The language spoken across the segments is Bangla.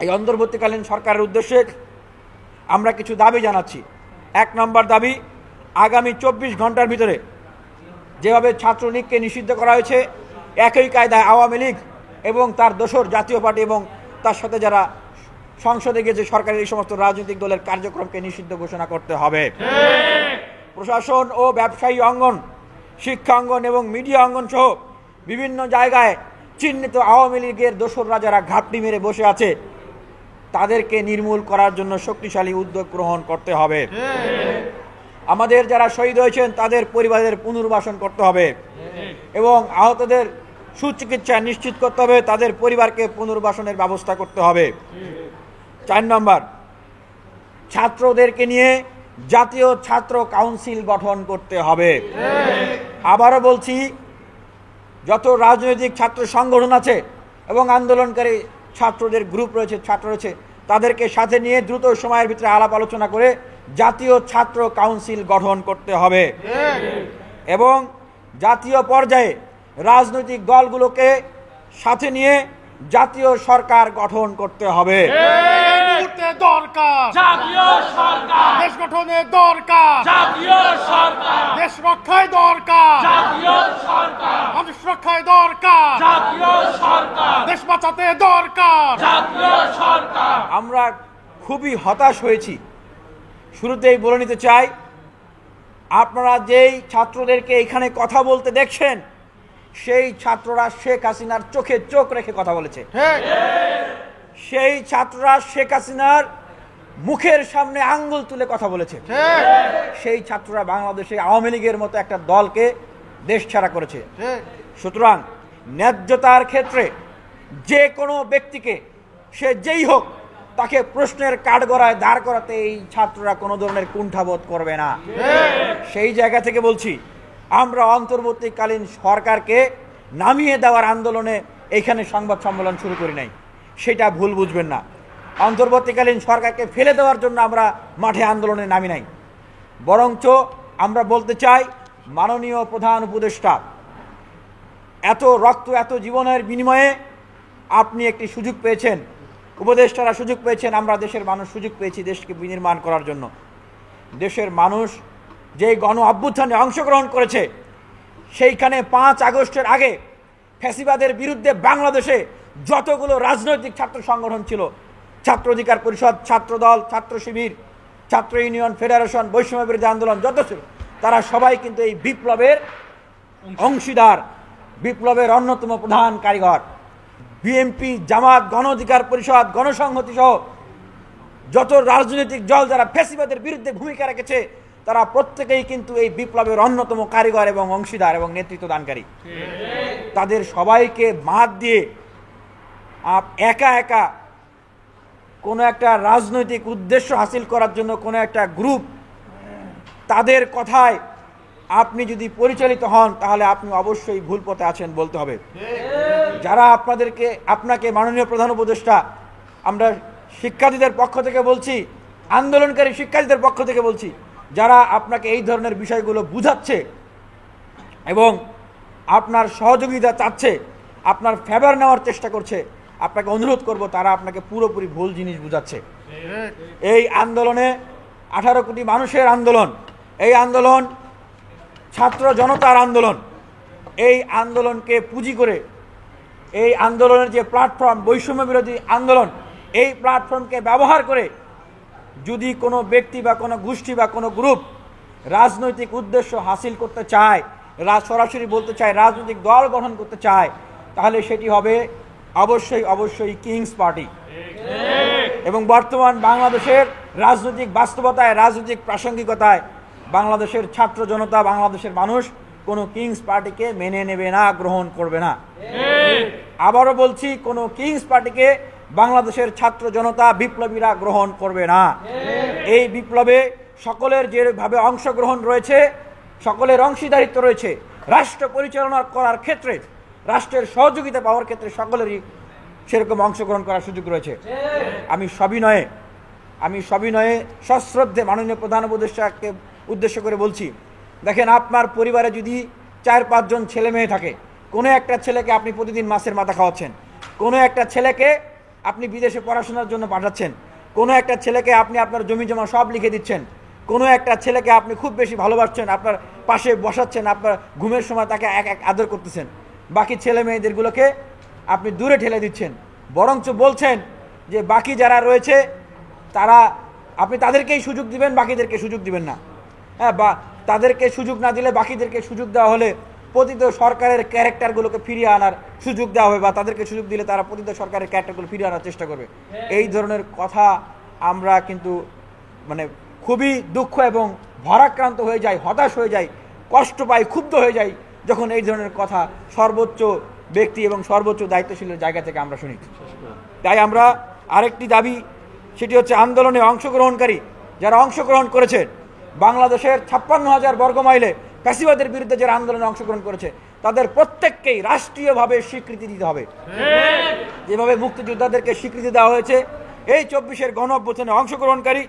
এই অন্তর্বর্তীকালীন সরকারের উদ্দেশ্যে আমরা কিছু দাবি জানাচ্ছি। 1 নম্বর দাবি, আগামী 24 ঘন্টার ভিতরে যেভাবে ছাত্রলীগকে নিষিদ্ধ করা হয়েছে, একই কায়দায় আওয়ামী লীগ এবং তার দোসর জাতীয় পার্টি এবং তার সাথে যারা সংসদে গিয়েছে সরকারের এই সমস্ত রাজনৈতিক দলের কার্যক্রমকে নিষিদ্ধ ঘোষণা করতে হবে। প্রশাসন ও ব্যবসায়ী অঙ্গন, শিক্ষা অঙ্গন এবং মিডিয়া অঙ্গন সহ বিভিন্ন জায়গায় চিহ্নিত আওয়ামী লীগের দোসররা যারা ঘাপটি মেরে বসে আছে তাদেরকে নির্মূল করার জন্য শক্তিশালী উদ্যোগ গ্রহণ করতে হবে। আমাদের যারা শহীদ হয়েছেন তাদের পরিবারের পুনর্বাসন করতে হবে এবং আহতদের সুচিকিৎসা নিশ্চিত করতে হবে, তাদের পরিবারকে পুনর্বাসনের ব্যবস্থা করতে হবে। 4 নম্বর, ছাত্রদেরকে নিয়ে জাতীয় ছাত্র কাউন্সিল গঠন করতে হবে। আবারও বলছি, যত রাজনৈতিক ছাত্র সংগঠন আছে এবং আন্দোলনকারী ছাত্রদের গ্রুপ রয়েছে, ছাত্র রয়েছে, তাদেরকে সাথে নিয়ে দ্রুত সময়ের ভিতরে আলাপ আলোচনা করে জাতীয় ছাত্র কাউন্সিল গঠন করতে হবে এবং জাতীয় পর্যায়ে রাজনৈতিক দলগুলোকে সাথে নিয়ে জাতীয় সরকার গঠন করতে হবে। দেশ গঠনের দরকার, দেশ রক্ষায় দরকার, মানুষ রক্ষায় দরকার, দেশ বাঁচাতে দরকার। আমরা খুবই হতাশ হয়েছি। শুরুতেই বলে নিতে চাই, আপনারা যেই ছাত্রদেরকে এখানে কথা বলতে দেখছেন সেই ছাত্ররা শেখ হাসিনার চোখে চোখ রেখে কথা বলেছে। সেই ছাত্ররা শেখ হাসিনার মুখের সামনে আঙ্গুল তুলে কথা বলেছে। সেই ছাত্ররা বাংলাদেশে আওয়ামী লীগের মতো একটা দলকে দেশ ছাড়া করেছে। সুতরাং ন্যায্যতার ক্ষেত্রে যে কোনো ব্যক্তিকে, সে যেই হোক, তাকে প্রশ্নের কাঠগড়ায় দাঁড় করাতে এই ছাত্ররা কোনো ধরনের কুণ্ঠাবোধ করবে না। সেই জায়গা থেকে বলছি, আমরা অন্তর্বর্তীকালীন সরকারকে নামিয়ে দেওয়ার আন্দোলনে এইখানে সংবাদ সম্মেলন শুরু করি নাই, সেটা ভুল বুঝবেন না। অন্তর্বর্তীকালীন সরকারকে ফেলে দেওয়ার জন্য আমরা মাঠে আন্দোলনে নামি নাই, বরঞ্চ আমরা বলতে চাই, মাননীয় প্রধান উপদেষ্টা, এত রক্ত এত জীবনের বিনিময়ে আপনি একটি সুযোগ পেয়েছেন, উপদেষ্টারা সুযোগ পেয়েছেন, আমরা দেশের মানুষ সুযোগ পেয়েছি দেশকে বিনির্মাণ করার জন্য। দেশের মানুষ যে গণ অভ্যুত্থানে অংশগ্রহণ করেছে, সেইখানে 5 আগস্টের আগে ফ্যাসিবাদের বিরুদ্ধে বাংলাদেশে যতগুলো রাজনৈতিক ছাত্র সংগঠন ছিল, ছাত্র অধিকার পরিষদ, ছাত্রদল, ছাত্র শিবির, ছাত্র ইউনিয়ন, ফেডারেশন, বৈষম্য বিরোধী আন্দোলন যত ছিল, তারা সবাই কিন্তু এই বিপ্লবের অংশীদার, বিপ্লবের অন্যতম প্রধান কারিগর। বিএনপি, জামাত, গণ অধিকার পরিষদ, গণসংহতি সহ যত রাজনৈতিক দল যারা ফ্যাসিবাদের বিরুদ্ধে ভূমিকা রেখেছে, তারা প্রত্যেকেই কিন্তু এই বিপ্লবের অন্যতম কারিগর এবং অংশীদার এবং নেতৃত্ব দানকারী। তাদের সবাইকে বাদ দিয়ে একা একা কোনো একটা রাজনৈতিক উদ্দেশ্য হাসিল করার জন্য কোনো একটা গ্রুপ, তাদের কথায় আপনি যদি পরিচালিত হন তাহলে আপনি অবশ্যই ভুল পথে আছেন বলতে হবে। যারা আপনাকে মাননীয় প্রধান উপদেষ্টা, আমরা শিক্ষার্থীদের পক্ষ থেকে বলছি, আন্দোলনকারী শিক্ষার্থীদের পক্ষ থেকে বলছি, যারা আপনাকে এই ধরনের বিষয়গুলো বুঝাচ্ছে এবং আপনার সহযোগিতা চাচ্ছে, আপনার ফেভার নেওয়ার চেষ্টা করছে, আপনাকে অনুরোধ করব, তারা আপনাকে পুরোপুরি ভুল জিনিস বুঝাচ্ছে। এই আন্দোলনে 18 কোটি মানুষের আন্দোলন, এই আন্দোলন ছাত্র জনতার আন্দোলন। এই আন্দোলনকে পুঁজি করে, এই আন্দোলনের যে প্ল্যাটফর্ম বৈষম্য বিরোধী আন্দোলন, এই প্ল্যাটফর্মকে ব্যবহার করে যদি কোনো ব্যক্তি বা কোনো গোষ্ঠী বা কোনো গ্রুপ রাজনৈতিক উদ্দেশ্য হাসিল করতে চায়, সরাসরি বলতে চায় রাজনৈতিক দল গঠন করতে চায়, তাহলে সেটি হবে অবশ্যই কিংস পার্টি। এবং বর্তমান বাংলাদেশের রাজনৈতিক বাস্তবতায়, রাজনৈতিক প্রাসঙ্গিকতায় বাংলাদেশের ছাত্র জনতা, বাংলাদেশের মানুষ কোনো কিংস পার্টিকে মেনে নেবে না, গ্রহণ করবে না। আবারও বলছি, কোনো কিংস পার্টিকে বাংলাদেশের ছাত্র জনতা, বিপ্লবীরা গ্রহণ করবে না। এই বিপ্লবে সকলের যেভাবে অংশগ্রহণ রয়েছে, সকলের অংশীদারিত্ব রয়েছে, রাষ্ট্র পরিচালনা করার ক্ষেত্রে, রাষ্ট্রের সহযোগিতা পাওয়ার ক্ষেত্রে সকলেরই সেরকম অংশগ্রহণ করার সুযোগ রয়েছে। আমি সবিনয়ে সশ্রদ্ধে মাননীয় প্রধান উপদেষ্টাকে উদ্দেশ্য করে বলছি, দেখেন, আপনার পরিবারে যদি 4-5 জন ছেলে মেয়ে থাকে, কোনো একটা ছেলেকে আপনি প্রতিদিন মাছের মাথা খাওয়াচ্ছেন, কোনো একটা ছেলেকে আপনি বিদেশে পড়াশোনার জন্য পাঠাচ্ছেন, কোনো একটা ছেলেকে আপনি আপনার জমি জমা সব লিখে দিচ্ছেন, কোনো একটা ছেলেকে আপনি খুব বেশি ভালোবাসছেন, আপনার পাশে বসাচ্ছেন, আপনার ঘুমের সময় তাকে এক এক আদর করতেছেন, বাকি ছেলে মেয়েদেরগুলোকে আপনি দূরে ঠেলে দিচ্ছেন, বরঞ্চ বলছেন যে বাকি যারা রয়েছে তারা আপনি তাদেরকেই সুযোগ দিবেন, বাকিদেরকে সুযোগ দিবেন না। হ্যাঁ, বা তাদেরকে সুযোগ না দিলে বাকিদেরকে সুযোগ দেওয়া হলে পতিত সরকারের ক্যারেক্টারগুলোকে ফিরিয়ে আনার সুযোগ দেওয়া হবে, বা তাদেরকে সুযোগ দিলে তারা পতিত সরকারের ক্যারেক্টারগুলো ফিরিয়ে আনার চেষ্টা করবে। এই ধরনের কথা আমরা কিন্তু মানে খুবই দুঃখ এবং ভারাক্রান্ত হয়ে যাই, হতাশ হয়ে যাই, কষ্ট পাই, ক্ষুব্ধ হয়ে যাই যখন এই ধরনের কথা সর্বোচ্চ ব্যক্তি এবং সর্বোচ্চ দায়িত্বশীলের জায়গা থেকে আমরা শুনি। তাই আমরা আরেকটি দাবি, সেটি হচ্ছে আন্দোলনে অংশগ্রহণকারী যারা অংশগ্রহণ করেছে, বাংলাদেশের 56,000 বর্গ মাইলে ফ্যাসিবাদের বিরুদ্ধে যারা আন্দোলনে অংশগ্রহণ করেছে তাদের প্রত্যেককেই রাষ্ট্রীয়ভাবে স্বীকৃতি দিতে হবে। যেভাবে মুক্তিযোদ্ধাদেরকে স্বীকৃতি দেওয়া হয়েছে, এই 24-এর গণ অভ্যুত্থানে অংশগ্রহণকারী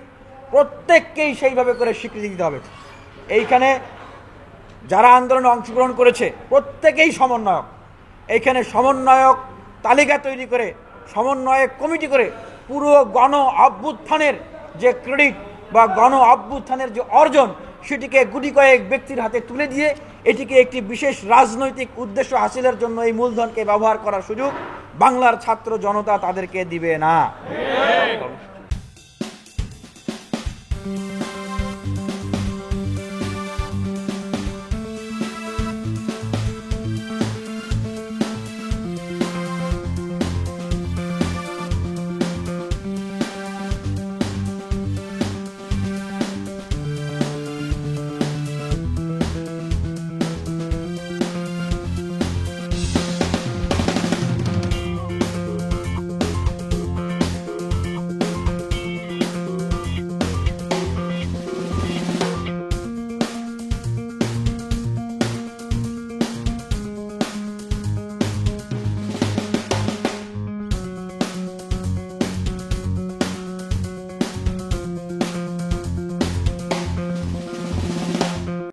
প্রত্যেককেই সেইভাবে করে স্বীকৃতি দিতে হবে। এইখানে যারা আন্দোলনে অংশগ্রহণ করেছে প্রত্যেকেই সমন্বয়ক। এইখানে সমন্বয়ক তালিকা তৈরি করে, সমন্বয়ক কমিটি করে পুরো গণ অভ্যুত্থানের যে ক্রেডিট বা গণ অভ্যুত্থানের যে অর্জন সেটিকে গুটি কয়েক ব্যক্তির হাতে তুলে দিয়ে এটিকে একটি বিশেষ রাজনৈতিক উদ্দেশ্য হাসিলের জন্য এই মূলধনকে ব্যবহার করার সুযোগ বাংলার ছাত্র জনতা তাদেরকে দিবে না।